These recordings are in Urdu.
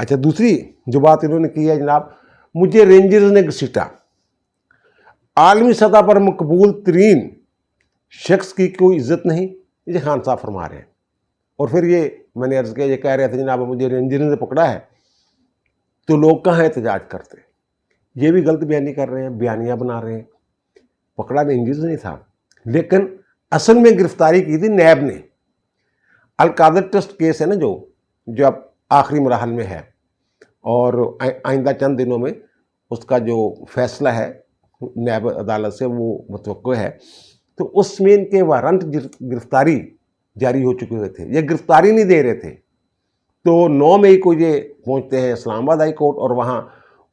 اچھا دوسری جو بات انہوں نے کی ہے جناب، مجھے رینجرز نے گھسیٹا، عالمی سطح پر مقبول ترین شخص کی کوئی عزت نہیں، یہ خان صاحب فرما رہے ہیں۔ اور پھر یہ میں نے عرض کیا، یہ کہہ رہے تھے جناب مجھے رینجرز نے پکڑا ہے تو لوگ کہاں احتجاج کرتے، یہ بھی غلط بیانی کر رہے ہیں، بیانیہ بنا رہے ہیں۔ پکڑا رینجرز نہیں تھا، لیکن اصل میں گرفتاری کی تھی نیب نے۔ القادر ٹرسٹ کیس ہے نا جو اب آخری مراحل میں ہے، اور آئندہ چند دنوں میں اس کا جو فیصلہ ہے نیب عدالت سے وہ متوقع ہے، تو اس میں ان کے وارنٹ گرفتاری جاری ہو چکے ہوئے تھے، یہ گرفتاری نہیں دے رہے تھے۔ تو 9 مئی کو یہ پہنچتے ہیں اسلام آباد ہائی کورٹ اور وہاں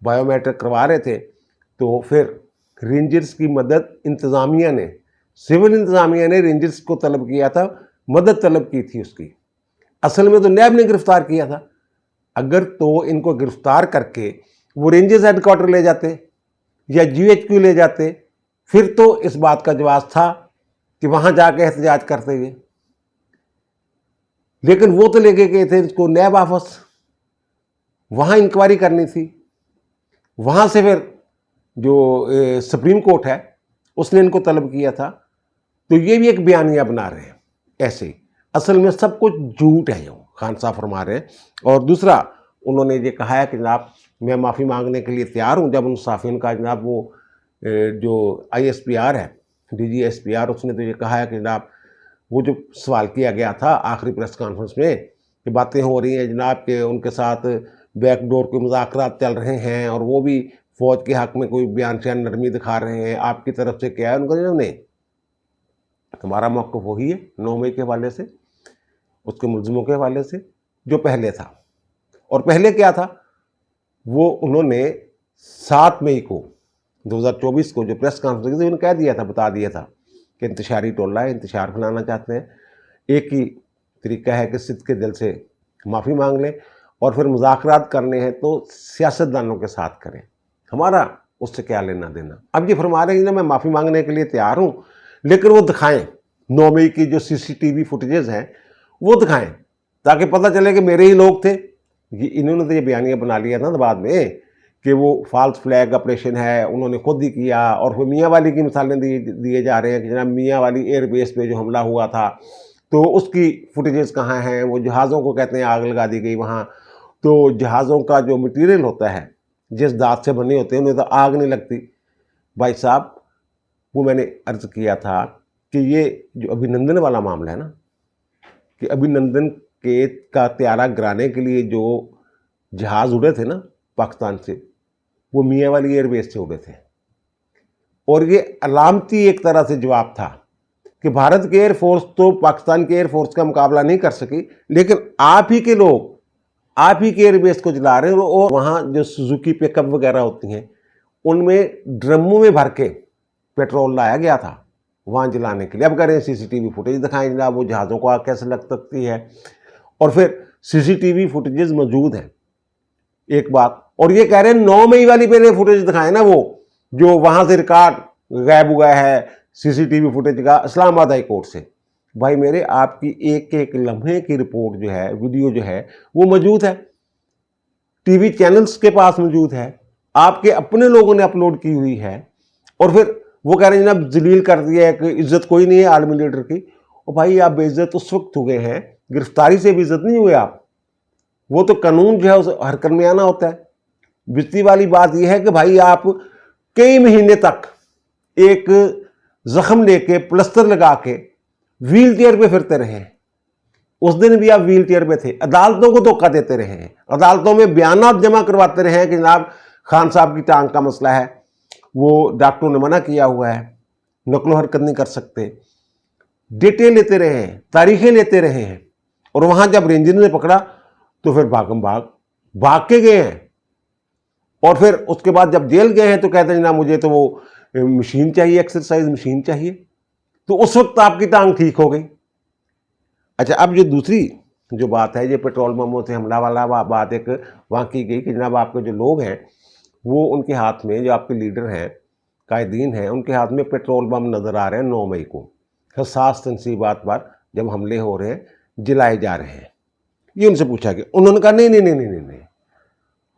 بائیو میٹرک کروا رہے تھے، تو پھر رینجرز کی مدد انتظامیہ نے، سول انتظامیہ نے رینجرز کو طلب کیا تھا، مدد طلب کی تھی اس کی، اصل میں تو نیب نے گرفتار کیا تھا۔ اگر تو ان کو گرفتار کر کے وہ رینجرز ہیڈ کوارٹر لے جاتے یا GHQ لے جاتے، پھر تو اس بات کا جواز تھا کہ وہاں جا کے احتجاج کرتے ہوئے، لیکن وہ تو لے کے گئے تھے اس کو نیب آفس، وہاں انکوائری کرنی تھی، وہاں سے پھر جو سپریم کورٹ ہے اس نے ان کو طلب کیا تھا۔ تو یہ بھی ایک بیانیہ بنا رہے ہیں ایسے ہی، اصل میں سب کچھ جھوٹ ہے جو خان صاحب فرما رہے ہیں۔ اور دوسرا انہوں نے یہ کہا ہے کہ جناب میں معافی مانگنے کے لیے تیار ہوں، جب ان صحافیوں کا جناب وہ جو ISPR ہے، DGSPR، اس نے تو یہ کہا ہے کہ جناب وہ جو سوال کیا گیا تھا آخری پریس کانفرنس میں کہ باتیں ہو رہی ہیں جناب کہ ان کے ساتھ بیک ڈور کے مذاکرات چل رہے ہیں اور وہ بھی فوج کے حق میں کوئی بیان شیان نرمی دکھا رہے ہیں، آپ کی طرف سے کیا ہے؟ ان کو نہیں، ہمارا موقف وہی ہے 9 مئی کے حوالے سے، اس کے ملزموں کے حوالے سے جو پہلے تھا۔ اور پہلے کیا تھا، وہ انہوں نے 7 مئی کو 2024 کو جو پریس کانفرنس انہوں نے کہہ دیا تھا، بتا دیا تھا کہ انتشاری ٹولہ ہے، انتشار پھیلانا چاہتے ہیں، ایک ہی طریقہ ہے کہ صدق کے دل سے معافی مانگ لیں، اور پھر مذاکرات کرنے ہیں تو سیاستدانوں کے ساتھ کریں، ہمارا اس سے کیا لینا دینا۔ اب یہ فرما رہے ہیں کہ میں معافی مانگنے کے لیے تیار ہوں، لیکن وہ دکھائیں 9 مئی کی جو CCTV فوٹیجز ہیں وہ دکھائیں تاکہ پتہ چلے کہ میرے ہی لوگ تھے۔ انہوں نے تو یہ بیانیہ بنا لیا تھا بعد میں کہ وہ فالس فلیگ آپریشن ہے، انہوں نے خود ہی کیا، اور پھر میاں والی کی مثالیں دیے جا رہے ہیں کہ جناب میاں والی ایئر بیس پہ جو حملہ ہوا تھا تو اس کی فوٹیجز کہاں ہیں، وہ جہازوں کو کہتے ہیں آگ لگا دی گئی وہاں، تو جہازوں کا جو مٹیریل ہوتا ہے جس دھات سے بنے ہوتے ہیں انہیں تو آگ نہیں لگتی۔ بھائی صاحب وہ میں نے عرض کیا تھا کہ یہ جو ابھینندن والا معاملہ ہے نا، کہ ابھینندن کا طیارہ گرانے کے لیے جو جہاز اڑے تھے نا پاکستان سے، وہ میاں والی ایئر بیس سے اڑے تھے، اور یہ علامتی ایک طرح سے جواب تھا کہ بھارت کی ایئر فورس تو پاکستان کی ایئر فورس کا مقابلہ نہیں کر سکی، لیکن آپ ہی کے لوگ آپ ہی کے ایئر بیس کو جلا رہے ہیں، اور وہاں جو سوزوکی پک اپ وغیرہ ہوتی ہیں ان میں ڈرموں میں بھر کے پیٹرول لایا گیا تھا وہاں جلانے کے لیے۔ اب کہہ رہے ہیں CCTV فوٹیج دکھائیں جناب، وہ جہازوں کو آگ کیسے لگ سکتی ہے، اور پھر CCTV فوٹیجز موجود ہیں ایک بات، اور یہ کہہ رہے ہیں 9 مئی والی پہلے فوٹیج دکھائیں نا، وہ جو وہاں سے ریکارڈ غائب ہوا ہے CCTV فوٹیج کا اسلام آباد ہائی کورٹ سے۔ بھائی میرے، آپ کی ایک ایک لمحے کی رپورٹ جو ہے، ویڈیو جو ہے وہ موجود ہے، ٹی وی چینلز کے پاس موجود ہے، آپ کے اپنے لوگوں نے اپلوڈ کی ہوئی ہے، اور پھر وہ کہہ رہے ہیں جناب ذلیل کر دیا ہے کہ عزت کوئی نہیں ہے عالمی لیڈر کی۔ اور بھائی آپ بے عزت اس وقت ہوئے ہیں، گرفتاری سے بھی عزت نہیں ہوئے آپ، وہ تو قانون جو ہے اسے حرکت میں آنا ہوتا ہے۔ بجتی والی بات یہ ہے کہ بھائی آپ کئی مہینے تک ایک زخم لے کے پلسٹر لگا کے ویل چیئر پہ پھرتے رہے ہیں، اس دن بھی آپ ویل چیئر پہ تھے، عدالتوں کو دھوکہ دیتے رہے ہیں، عدالتوں میں بیانات جمع کرواتے رہے ہیں کہ جناب خان صاحب کی ٹانگ کا مسئلہ ہے، وہ ڈاکٹروں نے منع کیا ہوا ہے، نقل و حرکت نہیں کر سکتے، ڈیٹے لیتے رہے ہیں، تاریخیں لیتے رہے ہیں، اور وہاں جب رینجر نے پکڑا تو پھر بھاگ کے گئے ہیں، اور پھر اس کے بعد جب جیل گئے ہیں تو کہتے ہیں جناب مجھے تو وہ مشین چاہیے، ایکسرسائز مشین چاہیے، تو اس وقت آپ کی ٹانگ ٹھیک ہو گئی۔ اچھا اب جو دوسری جو بات ہے، یہ پیٹرول بموں سے حملہ والا بات ایک وہاں کی گئی کہ جناب آپ کے جو لوگ ہیں وہ ان کے ہاتھ میں، جو آپ کے لیڈر ہیں، قائدین ہیں، ان کے ہاتھ میں پیٹرول بم نظر آ رہے ہیں 9 مئی کو، حساس تنصیبات پر جب حملے ہو رہے ہیں، جلائے جا رہے ہیں۔ یہ ان سے پوچھا کہ انہوں نے کہا نہیں،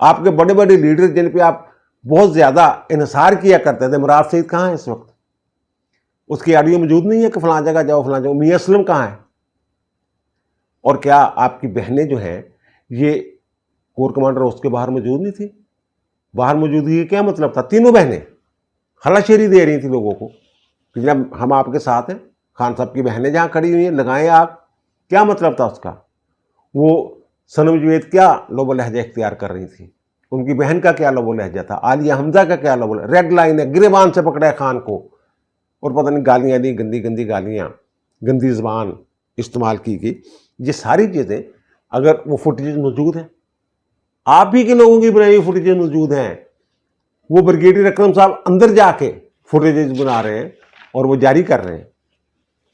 آپ کے بڑے بڑے لیڈر جن پہ آپ بہت زیادہ انحصار کیا کرتے تھے، مراد سعید کہاں ہے اس وقت؟ اس کی آڈیو موجود نہیں ہے کہ فلاں جگہ جاؤ فلاں جگہ. میاں اسلم کہاں ہے؟ اور کیا آپ کی بہنیں جو ہیں یہ کور کمانڈر اس کے باہر موجود نہیں تھی؟ باہر موجودگی کیا مطلب تھا؟ تینوں بہنیں ہلا شیری دے رہی تھیں لوگوں کو کہ جناب ہم آپ کے ساتھ ہیں. خان صاحب کی بہنیں جہاں کھڑی ہوئی ہیں لگائیں آگ. کیا مطلب تھا اس کا؟ وہ صنم جوید کیا لب و لہجہ اختیار کر رہی تھی؟ ان کی بہن کا کیا لب و لہجہ تھا؟ عالیہ حمزہ کا کیا لب و لہجہ؟ ریڈ لائن ہے، گریبان سے پکڑا ہے خان کو، اور پتہ نہیں گالیاں دی، گندی گندی گالیاں، گندی زبان استعمال کی گئی. یہ ساری چیزیں اگر وہ فوٹیجز موجود ہیں، آپ ہی کے لوگوں کی بنائی ہوئی فوٹیجز موجود ہیں. وہ بریگیڈیئر اکرم صاحب اندر جا کے فوٹیجز بنا رہے ہیں اور وہ جاری کر رہے ہیں.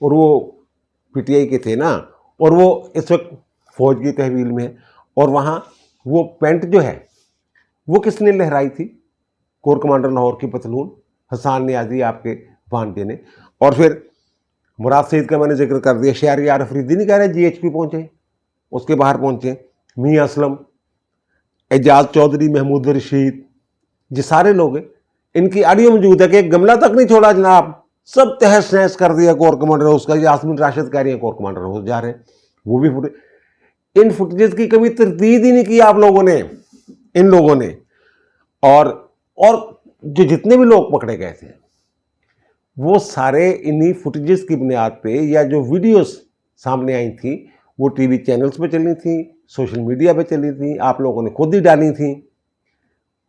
اور وہ پی ٹی آئی کے تھے نا، اور وہ اس وقت فوج کی تحویل میں ہے. اور وہاں وہ پینٹ جو ہے وہ کس نے لہرائی تھی؟ کور کمانڈر لاہور کی پتلون، حسان نیازی آپ کے بھانجے نے. اور پھر مراد سعید کا میں نے ذکر کر دیا، شہریار افریدی نہیں کہہ رہے جی ایچ پی پہنچے، اس کے باہر پہنچے. میاں اسلم، اعجاز چودھری، محمود رشید، یہ سارے لوگ ہیں. ان کی آڈیو موجود ہے کہ ایک گملہ تک نہیں چھوڑا جناب، سب تہس نہس کر دیا کور کمانڈر اس کا. یاسمین راشد کہہ رہی ہیں کور کمانڈر ہو جا رہے ہیں. وہ بھی ان فوٹیجز کی کبھی تردید ہی نہیں کی آپ لوگوں نے، ان لوگوں نے. اور جو جتنے بھی لوگ پکڑے گئے تھے وہ سارے انہی فوٹیجز کی بنیاد پہ، یا جو ویڈیوز سامنے آئی تھیں وہ ٹی وی چینلز پہ چلی تھیں، سوشل میڈیا پہ چلی تھیں، آپ لوگوں نے خود ہی ڈالی تھیں.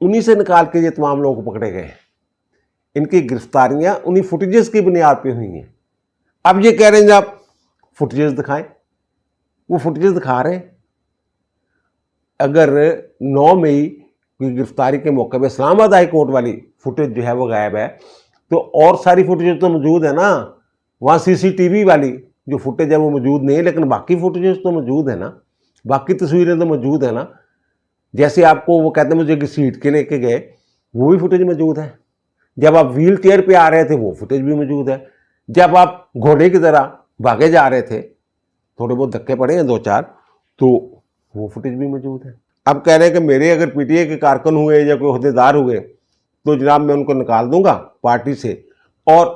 انہی سے نکال کے یہ تمام لوگ پکڑے گئے. ان کی گرفتاریاں انہی فوٹیجز کی بنیاد پہ ہوئی ہیں. اب یہ کہہ رہے ہیں آپ فوٹیجز دکھائیں، وہ فوٹیجز دکھا رہے ہیں. اگر 9 مئی کی گرفتاری کے موقع پہ اسلام آباد ہائی کورٹ والی فوٹیج جو ہے وہ غائب ہے، تو اور ساری فوٹیجز تو موجود ہے نا. وہاں سی سی ٹی وی والی جو فوٹیج ہے وہ موجود نہیں ہے، لیکن باقی فوٹیجز تو موجود ہے نا، باقی تصویریں تو موجود ہے نا. جیسے آپ کو وہ کہتے ہیں مجھے گھسیٹ کے لے کے گئے، وہ بھی فوٹیج موجود ہے. جب آپ ویل چیئر پہ آ رہے تھے وہ فوٹیج بھی موجود ہے. جب آپ گھوڑے کی طرح بھاگے جا رہے تھے، تھوڑے بہت دھکے پڑے ہیں 2-4، تو وہ فوٹیج بھی موجود ہے. اب کہہ رہے ہیں کہ میرے اگر پی ٹی اے کے کارکن ہوئے یا کوئی عہدیدار ہوئے تو جناب میں ان کو نکال دوں گا پارٹی سے اور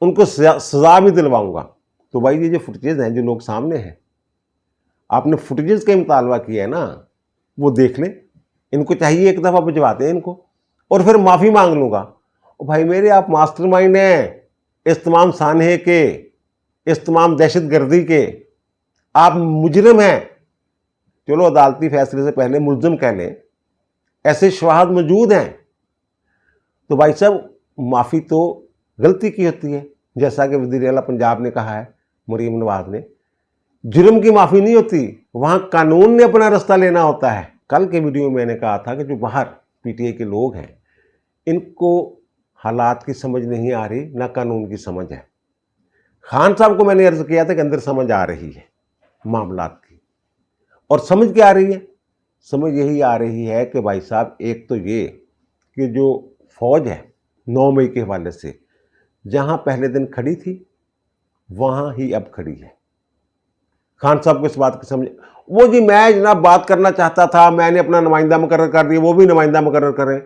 ان کو سزا بھی دلواؤں گا. تو بھائی یہ جو فوٹیجز ہیں جو لوگ سامنے ہیں، آپ نے فوٹیجز کا مطالبہ کیا ہے نا، وہ دیکھ لیں. ان کو چاہیے ایک دفعہ بھجواتے ہیں ان کو، اور پھر معافی مانگ لوں گا. بھائی میرے آپ ماسٹر مائنڈ ہیں اس تمام سانحے کے، اس تمام دہشت گردی کے. آپ مجرم ہیں. چلو عدالتی فیصلے سے پہلے ملزم کہہ لیں، ایسے شواہد موجود ہیں. تو بھائی صاحب معافی تو غلطی کی ہوتی ہے، جیسا کہ وزیر اعلیٰ پنجاب نے کہا ہے مریم نواز نے. جرم کی معافی نہیں ہوتی، وہاں قانون نے اپنا رستہ لینا ہوتا ہے. کل کے ویڈیو میں نے کہا تھا کہ جو باہر پی ٹی اے کے لوگ ہیں ان کو حالات کی سمجھ نہیں آ رہی، نہ قانون کی سمجھ ہے. خان صاحب کو میں نے عرض کیا تھا کہ اندر سمجھ آ رہی ہے معاملات کی. اور سمجھ کیا آ رہی ہے؟ سمجھ یہی آ رہی ہے کہ بھائی صاحب ایک تو یہ کہ جو فوج ہے 9 مئی کے حوالے سے جہاں پہلے دن کھڑی تھی وہاں ہی اب کھڑی ہے. خان صاحب کو اس بات کی سمجھ، وہ جی میں جناب بات کرنا چاہتا تھا، میں نے اپنا نمائندہ مقرر کر دیا، وہ بھی نمائندہ مقرر کریں.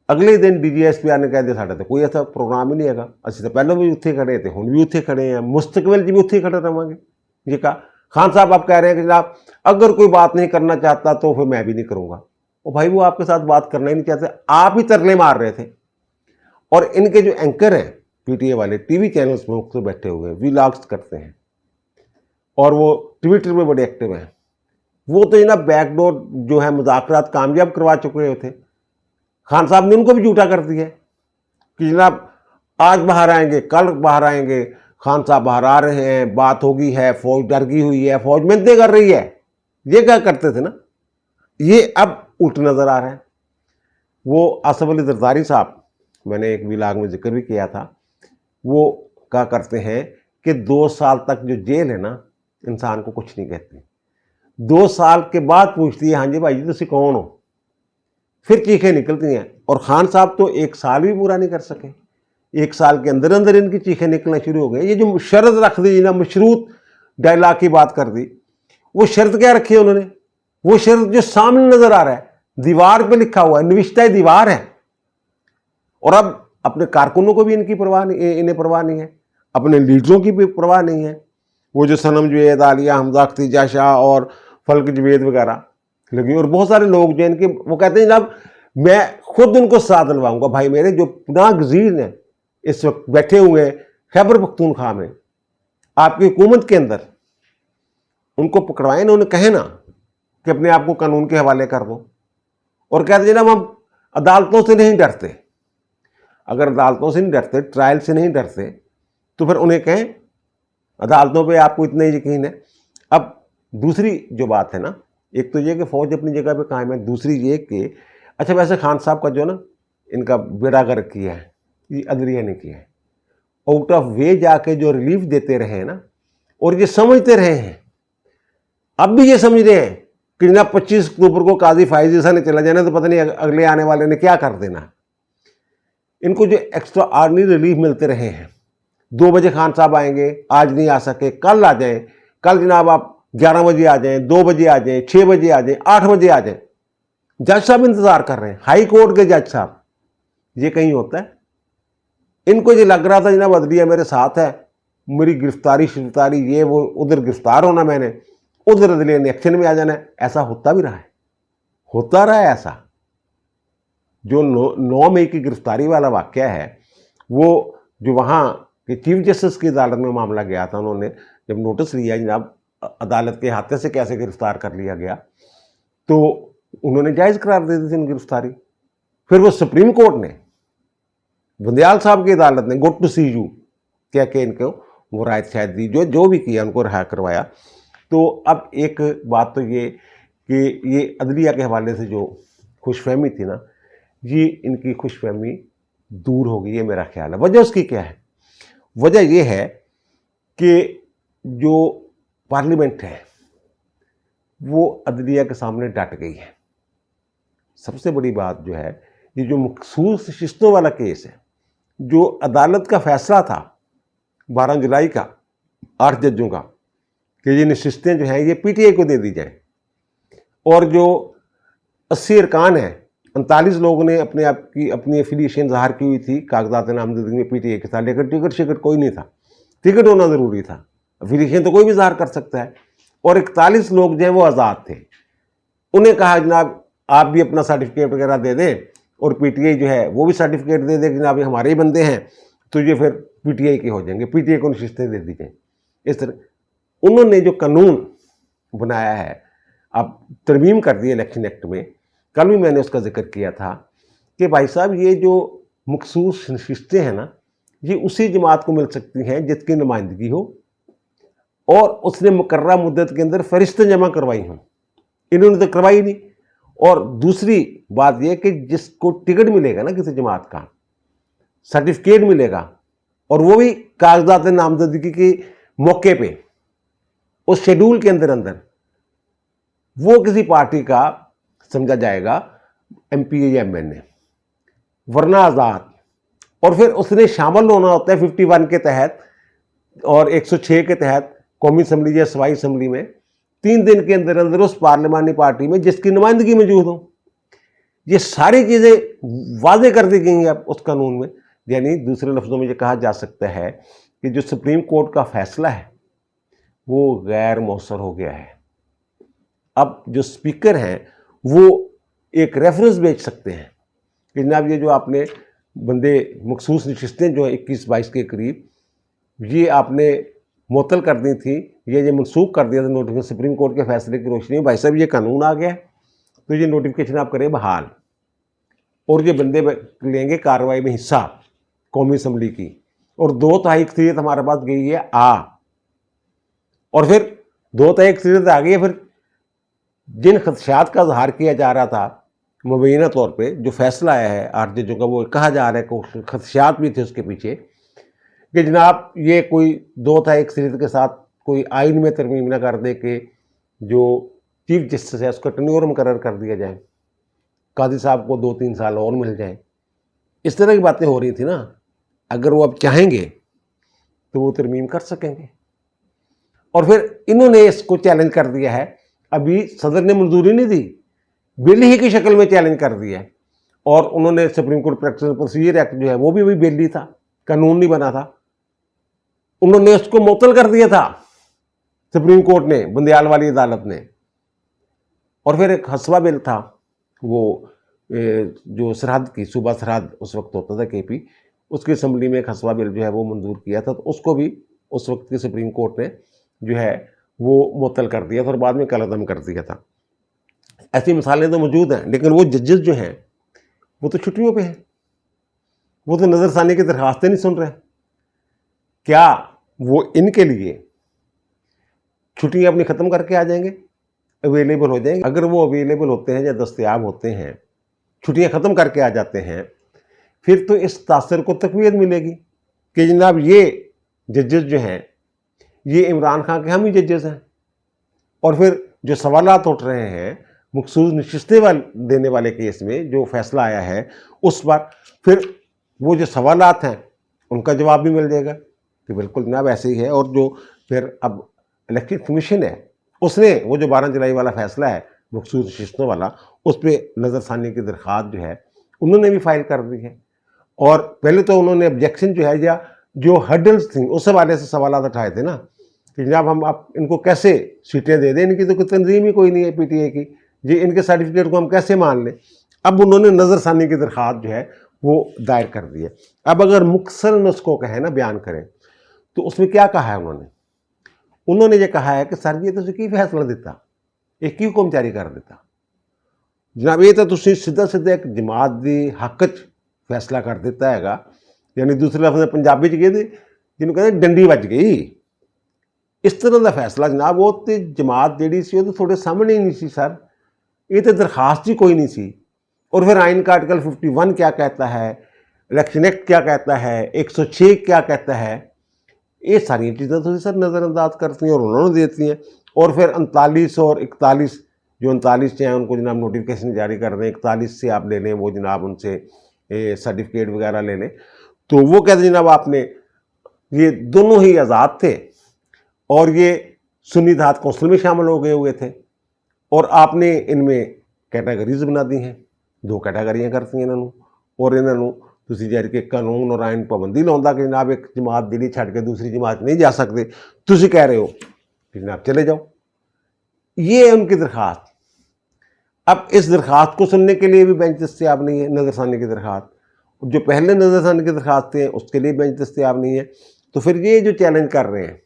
اگلے دن D G S P R نے کہہ دیا ساڈے تو کوئی ایسا پروگرام ہی نہیں ہے. اسی تو پہلے بھی اتنے کھڑے تھے، ہن بھی اتنے کھڑے ہیں، مستقبل بھی اتنے کھڑے رہیں گے. یہ کہا خان صاحب آپ کہہ رہے ہیں کہ جناب اگر کوئی بات نہیں کرنا چاہتا تو پھر میں بھی نہیں کروں گا. اور بھائی وہ آپ کے ساتھ بات کرنا ہی نہیں چاہتے، آپ ہی ترلے مار رہے تھے. اور ان کے جو اینکر ہیں پی ٹی اے والے ٹی وی چینلز میں مختلف بیٹھے ہوئے ہیں، ویلاگز کرتے ہیں اور وہ ٹویٹر میں بڑے ایکٹیو ہیں، وہ تو جناب بیک ڈور جو ہے مذاکرات کامیاب کروا چکے ہوئے تھے. خان صاحب نے ان کو بھی جھوٹا کر دیا کہ جناب آج باہر آئیں گے، کل باہر آئیں گے. خان صاحب باہر آ رہے ہیں، بات ہوگی ہے، فوج ڈر گئی ہوئی ہے، فوج منتیں کر رہی ہے. یہ کیا کرتے تھے نا، یہ اب الٹ نظر آ رہا ہے. وہ آصف علی زرداری صاحب، میں نے ایک ویلاگ میں ذکر بھی کیا تھا، وہ کہا کرتے ہیں کہ 2 سال تک جو جیل ہے نا انسان کو کچھ نہیں کہتی. 2 سال کے بعد پوچھتی ہے ہاں جی بھائی جی تسی کون ہو، پھر چیخیں نکلتی ہیں. اور خان صاحب تو 1 سال بھی پورا نہیں کر سکے، 1 سال کے اندر اندر ان کی چیخیں نکلنا شروع ہو گئی. یہ جو شرط رکھ دی نا، مشروط ڈائلاگ کی بات کر دی، وہ شرط کیا رکھی ہے انہوں نے وہ شرط جو سامنے نظر آ رہا ہے، دیوار پہ لکھا ہوا ہے، نوشتہ دیوار ہے. اور اب اپنے کارکنوں کو بھی انہیں پرواہ نہیں ہے، اپنے لیڈروں کی بھی پرواہ نہیں ہے. وہ جو صنم جوید، عالیہ حمزہ، اختیجہ شاہ اور فلک جوید وغیرہ لگی، اور بہت سارے لوگ جو ان کے، وہ کہتے ہیں جناب میں خود ان کو ساتھ دلواؤں گا. بھائی میرے جو پناہ گزین ہیں اس وقت بیٹھے ہوئے ہیں خیبر پختونخوا میں آپ کی حکومت کے اندر، ان کو پکڑوائیں نا، انہیں کہیں نا کہ اپنے آپ کو قانون کے حوالے کر دو. اور کہتے ہیں جناب ہم عدالتوں سے نہیں ڈرتے. اگر عدالتوں سے نہیں ڈرتے، ٹرائل سے نہیں ڈرتے، تو پھر انہیں کہیں عدالتوں پہ آپ کو اتنا ہی یقین ہے. اب دوسری جو بات ہے نا، ایک تو یہ کہ فوج اپنی جگہ پہ قائم ہے، دوسری یہ کہ اچھا ویسے خان صاحب کا جو نا ان کا بیڑا گرک کیا ہے، یہ عدلیہ نے کیا ہے. آؤٹ آف وے جا کے جو ریلیف دیتے رہے ہیں نا، اور یہ سمجھتے رہے ہیں، اب بھی یہ سمجھ رہے ہیں کہ جناب 25 اکتوبر کو قاضی فائز عیسیٰ نے چلا جانا تو پتہ نہیں اگلے آنے والے نے کیا کر دینا. ان کو جو ایکسٹرا آرڈنری ریلیف ملتے رہے ہیں، 2 بجے خان صاحب آئیں گے، آج نہیں آ سکے کل آ جائیں، کل جناب آپ 11 بجے آ جائیں، 2 بجے آ جائیں، 6 بجے آ جائیں، 8 بجے آ جائیں. جج صاحب انتظار کر رہے ہیں، ہائی کورٹ کے جج صاحب. یہ کہیں ہوتا ہے؟ ان کو یہ لگ رہا تھا جناب عدلیہ میرے ساتھ ہے، میری گرفتاری یہ وہ، ادھر گرفتار ہونا میں نے، ادھر عدلیہ نے ایکشن میں آ جانا ہے. ایسا ہوتا بھی رہا ہے، ہوتا رہا ہے ایسا. جو 9 مئی کی گرفتاری والا واقعہ ہے، وہ جو وہاں کہ چیف جسٹس کی عدالت میں معاملہ گیا تھا، انہوں نے جب نوٹس لیا جناب عدالت کے ہاتھے سے کیسے گرفتار کر لیا گیا، تو انہوں نے جائز قرار دے دی تھی ان گرفتاری. پھر وہ سپریم کورٹ نے، بندیال صاحب کی عدالت نے گڈ ٹو سی یو کہہ کے ان کو وہ رائے شاید دی، جو بھی کیا ان کو رہا کروایا. تو اب ایک بات تو یہ کہ یہ عدلیہ کے حوالے سے جو خوش فہمی تھی نا، یہ ان کی خوش فہمی دور ہو گئی ہے میرا خیال ہے. وجہ اس کی کیا ہے؟ وجہ یہ ہے کہ جو پارلیمنٹ ہے وہ عدلیہ کے سامنے ڈٹ گئی ہے. سب سے بڑی بات جو ہے، یہ جو مخصوص نشستوں والا کیس ہے، جو عدالت کا فیصلہ تھا 12 جولائی کا 8 ججوں کا کہ یہ نشستیں جو ہیں یہ پی ٹی آئی کو دے دی جائیں، اور جو 80 ارکان ہیں، 39 لوگوں نے اپنے آپ کی اپنی ایفیلیشن ظاہر کی ہوئی تھی کاغذات نامزدگی میں پی ٹی آئی کے ساتھ، لیکن ٹکٹ شکٹ کوئی نہیں تھا. ٹکٹ ہونا ضروری تھا، ایفیلیشن تو کوئی بھی ظاہر کر سکتا ہے. اور 41 لوگ جو ہیں وہ آزاد تھے. انہیں کہا جناب آپ بھی اپنا سرٹیفکیٹ وغیرہ دے دیں، اور پی ٹی آئی جو ہے وہ بھی سرٹیفکیٹ دے دے کہ جناب یہ ہمارے ہی بندے ہیں، تو یہ پھر پی ٹی آئی کے ہو جائیں گے، پی ٹی آئی کو نشستیں دے دی جائیں. اس طرح انہوں نے جو قانون بنایا ہے، اب ترمیم کر دی الیکشن ایکٹ میں. کل بھی میں نے اس کا ذکر کیا تھا کہ بھائی صاحب یہ جو مخصوص نشستیں ہیں نا، یہ اسی جماعت کو مل سکتی ہیں جس کی نمائندگی ہو اور اس نے مقررہ مدت کے اندر فہرستیں جمع کروائی ہوں. انہوں نے تو کروائی نہیں. اور دوسری بات یہ کہ جس کو ٹکٹ ملے گا نا کسی جماعت کا، سرٹیفکیٹ ملے گا، اور وہ بھی کاغذات نامزدگی کے موقع پہ اس شیڈول کے اندر وہ کسی پارٹی کا سمجھا جائے گا ایم پی اے یا ایم این اے، ورنہ آزاد. اور پھر اس نے شامل ہونا ہوتا ہے 51 کے تحت اور 106 کے تحت قومی اسمبلی یا صوبائی اسمبلی میں 3 دن کے اندر اس پارلیمانی پارٹی میں جس کی نمائندگی موجود ہو. یہ ساری چیزیں واضح کر دی گئی ہیں اب اس قانون میں. یعنی دوسرے لفظوں میں یہ کہا جا سکتا ہے کہ جو سپریم کورٹ کا فیصلہ ہے وہ غیر مؤثر ہو گیا ہے. اب جو اسپیکر ہیں وہ ایک ریفرنس بھیج سکتے ہیں کہ جناب یہ جو آپ نے بندے مخصوص نشستیں جو 21-22 کے قریب یہ آپ نے معطل کر دی تھی، یہ منسوخ کر دیا تھا نوٹیفکیشن سپریم کورٹ کے فیصلے کی روشنی میں. بھائی صاحب یہ قانون آ گیا ہے تو یہ نوٹیفکیشن آپ کریں بحال، اور یہ بندے لیں گے کارروائی میں حصہ قومی اسمبلی کی، اور 2/3 اکثریت ہمارے پاس گئی ہے اور پھر 2/3 اکثریت آ گئی ہے. پھر جن خدشات کا اظہار کیا جا رہا تھا مبینہ طور پہ جو فیصلہ آیا ہے 8 ججوں کا، وہ کہا جا رہا ہے کہ خدشات بھی تھے اس کے پیچھے کہ جناب یہ کوئی 2/3 اکثریت کے ساتھ کوئی آئین میں ترمیم نہ کر دے کہ جو چیف جسٹس ہے اس کا ٹرنیور مقرر کر دیا جائے، قاضی صاحب کو 2-3 سال اور مل جائیں. اس طرح کی باتیں ہو رہی تھی نا. اگر وہ اب چاہیں گے تو وہ ترمیم کر سکیں گے. اور پھر انہوں نے اس کو چیلنج کر دیا ہے ابھی صدر نے منظوری نہیں دی، بل ہی کی شکل میں چیلنج کر دیا ہے، اور انہوں نے supreme court practice procedure act جو ہے وہ بھی بل ہی تھا، قانون نہیں بنا تھا، انہوں نے اس کو معطل کر دیا تھا سپریم کورٹ نے، بندیال والی عدالت نے۔ اور پھر ایک حسبہ بل تھا، وہ جو سرحد کی صوبہ سرحد اس وقت ہوتا تھا کے پی، اس کی اسمبلی میں ایک حسبہ بل جو ہے وہ منظور کیا تھا، تو اس کو بھی اس وقت کی سپریم کورٹ نے جو ہے وہ معطل کر دیا تھا اور بعد میں کالعدم کر دیا تھا۔ ایسی مثالیں تو موجود ہیں، لیکن وہ ججز جو ہیں وہ تو چھٹیوں پہ ہیں، وہ تو نظر ثانی کی درخواستیں نہیں سن رہے۔ کیا وہ ان کے لیے چھٹیاں اپنی ختم کر کے آ جائیں گے، اویلیبل ہو جائیں گے؟ اگر وہ اویلیبل ہوتے ہیں یا دستیاب ہوتے ہیں، چھٹیاں ختم کر کے آ جاتے ہیں، پھر تو اس تاثر کو تقویت ملے گی کہ جناب یہ ججز جو ہیں یہ عمران خان کے ہم ہی ججز ہیں، اور پھر جو سوالات اٹھ رہے ہیں مخصوص نشستیں دینے والے کیس میں جو فیصلہ آیا ہے اس پر، پھر وہ جو سوالات ہیں ان کا جواب بھی مل جائے گا کہ بالکل جناب ایسے ہی ہے۔ اور جو پھر اب الیکشن کمیشن ہے اس نے وہ جو 12 جولائی والا فیصلہ ہے مخصوص نشستوں والا، اس پہ نظر ثانی کی درخواست جو ہے انہوں نے بھی فائل کر دی ہے، اور پہلے تو انہوں نے آبجیکشن جو ہے یا جو ہرڈلز تھیں اس حوالے سے سوالات اٹھائے تھے نا کہ جناب ہم آپ ان کو کیسے سیٹیں دے دیں، ان کی تو کوئی تنظیم ہی کوئی نہیں ہے پی ٹی اے کی، جی ان کے سرٹیفکیٹ کو ہم کیسے مان لیں۔ اب انہوں نے نظر ثانی کی درخواست جو ہے وہ دائر کر دی ہے۔ اب اگر مختصر نسخوں کہیں نا بیان کریں تو اس میں کیا کہا ہے انہوں نے یہ کہا ہے کہ سر جی تو کی فیصلہ دیتا، ایک کی حکم جاری کر دیتا جناب، یہ تو تسی سیدھا سیدھا ایک جماعت دی حق چ فیصلہ کر دیتا ہے گا، یعنی دوسرے لفظ پنجابی چ کہتے جنہوں کہتے ڈنڈی بج گئی، اس طرح کا فیصلہ جناب وہ تے جماعت جیڑی سی وہ تو تھوڑے سامنے ہی نہیں سی سر، یہ تو درخواست ہی کوئی نہیں سی۔ اور پھر آئین کا آرٹیکل 51 کیا کہتا ہے، الیکشن ایکٹ کیا کہتا ہے، 106 کیا کہتا ہے، یہ ساری چیزیں تو سر نظر انداز کرتی ہیں اور انہوں نے دیتی ہیں۔ اور پھر 39 اور 41 جو 39 ہیں ان کو جناب نوٹیفکیشن جاری کر دیں، 41 سے آپ لے لیں وہ جناب ان سے سرٹیفکیٹ وغیرہ لے لیں، تو وہ کہتے ہیں جناب آپ نے یہ دونوں ہی آزاد تھے اور یہ سنی دھات کونسل میں شامل ہو گئے ہوئے تھے، اور آپ نے ان میں کیٹیگریز بنا دی ہیں، 2 کیٹیگریاں کرتی ہیں انہوں، اور انہوں تسی جاری کے قانون اور آئین پابندی لاؤندا کہ جناب ایک جماعت دلی چھڑ کے دوسری جماعت نہیں جا سکتے، تسی کہہ رہے ہو کہ جناب چلے جاؤ۔ یہ ہے ان کی درخواست۔ اب اس درخواست کو سننے کے لیے بھی بینچ دستیاب نہیں ہے، نظر ثانی کی درخواست جو پہلے نظر ثانی کی درخواستیں ہیں اس کے لیے بینچ دستیاب نہیں ہے، تو پھر یہ جو چیلنج کر رہے ہیں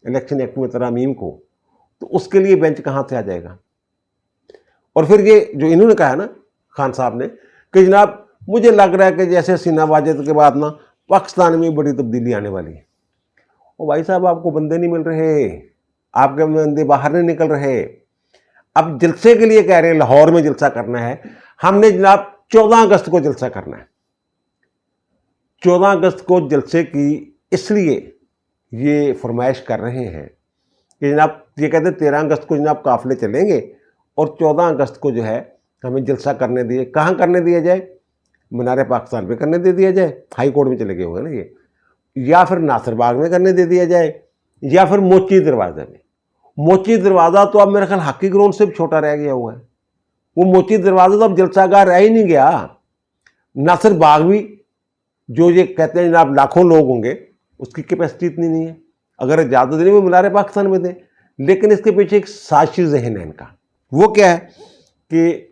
الیکشن ایکٹ میں ترامیم کو، تو اس کے لیے بینچ کہاں سے آ جائے گا؟ اور پھر یہ جو انہوں نے کہا نا خان صاحب نے کہ جناب مجھے لگ رہا ہے کہ جیسے سینہ واجد کے بعد نا پاکستان میں بڑی تبدیلی آنے والی ہے۔ او بھائی صاحب آپ کو بندے نہیں مل رہے، آپ کے بندے باہر نہیں نکل رہے، اب جلسے کے لیے کہہ رہے ہیں لاہور میں جلسہ کرنا ہے، ہم نے جناب 14 اگست کو جلسہ کرنا ہے۔ 14 اگست کو جلسے کی اس لیے یہ فرمائش کر رہے ہیں کہ جناب یہ کہتے ہیں 13 اگست کو جناب قافلے چلیں گے اور 14 اگست کو جو ہے ہمیں جلسہ کرنے دیے، کہاں کرنے دیا جائے؟ مینار پاکستان پہ کرنے دے دیا جائے، ہائی کورٹ میں چلے گئے ہوئے نا یہ، یا پھر ناصر باغ میں کرنے دے دیا جائے، یا پھر موچی دروازے میں۔ موچی دروازہ تو اب میرے خیال ہاکی گراؤنڈ سے بھی چھوٹا رہ گیا ہوا ہے، وہ موچی دروازہ تو اب جلسہ گاہ رہ ہی نہیں گیا۔ ناصر باغ بھی جو یہ کہتے ہیں جناب لاکھوں لوگ ہوں گے، اس کی کیپیسٹی اتنی نہیں ہے، اگر اجازت دیں وہ مینار پاکستان میں دیں، لیکن اس کے پیچھے ایک سازشی ذہن ہے ان کا۔ وہ کیا ہے کہ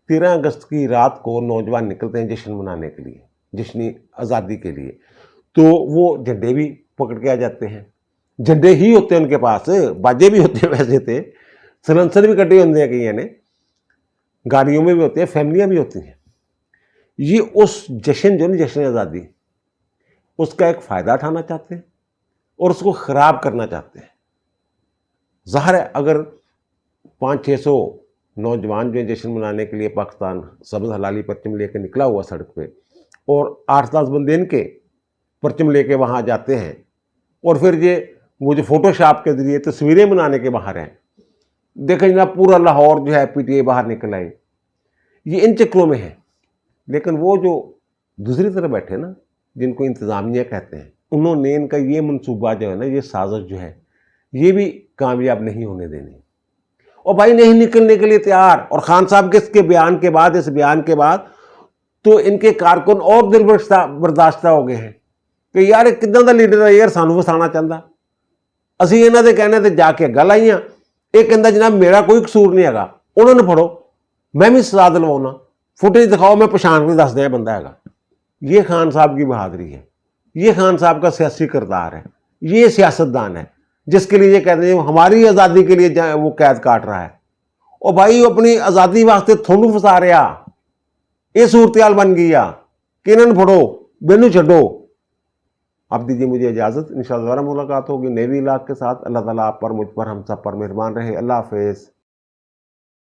13 اگست کی رات کو نوجوان نکلتے ہیں جشن منانے کے لیے، جشنی آزادی کے لیے، تو وہ جھنڈے بھی پکڑ کے آ جاتے ہیں، جھنڈے ہی ہوتے ہیں ان کے پاس، باجے بھی ہوتے ہیں ویسے تھے، سلنسر بھی کٹے ہوتے ہیں کئی نے، گاڑیوں میں بھی ہوتے ہیں، فیملیاں بھی ہوتی ہیں۔ یہ اس جشن جو نہیں جشن آزادی اس کا ایک فائدہ اٹھانا چاہتے ہیں اور اس کو خراب کرنا چاہتے ہیں۔ ظاہر ہے اگر 500-600 نوجوان جو ہیں جشن منانے کے لیے پاکستان سبز حلالی پرچم لے کے نکلا ہوا سڑک پہ، اور 8-10 بندے ان کے پرچم لے کے وہاں جاتے ہیں، اور پھر یہ وہ جو فوٹو شاپ کے ذریعے تصویریں بنانے کے باہر ہیں، دیکھیں جناب پورا لاہور جو ہے پی ٹی اے باہر نکل آئے، یہ ان چکروں میں ہے۔ لیکن وہ جو دوسری طرف بیٹھے نا جن کو انتظامیہ کہتے ہیں، انہوں نے ان کا یہ منصوبہ جو ہے نا، یہ سازش جو ہے، یہ بھی کامیاب نہیں ہونے دینی، اور بھائی نہیں نکلنے کے لیے تیار. اور خان صاحب کے اس بیان کے بعد تو ان کے کارکن اور دل برداشتہ ہو گئے ہیں کہ یار یہ کداں دا لیڈر ہے یار, سانوں وسانا چاہتا. اسی انہوں دے کہنے تے جا کے گل آئیاں. یہ کہندا جناب میرا کوئی قصور نہیں ہے, انہوں نے پھڑو, میں بھی سزا دلواؤنا, فوٹیج دکھاؤ, میں پچھان کے دس دیا بندہ ہے. یہ خان صاحب کی بہادری ہے, یہ خان صاحب کا سیاسی کردار ہے, یہ سیاستدان ہے جس کے لیے یہ کہتے ہیں ہماری آزادی کے لیے وہ قید کاٹ رہا ہے. اور بھائی وہ اپنی آزادی واسطے تھوڑوں فسا رہا. یہ صورتحال بن گئی کہ انہوں نے پھڑو, مینوں چھڈو. اب دیجیے مجھے اجازت, انشاءاللہ دوبارہ ملاقات ہوگی نئے ولاگ کے ساتھ. اللہ تعالیٰ آپ پر, مجھ پر, ہم سب پر مہربان رہے. اللہ حافظ.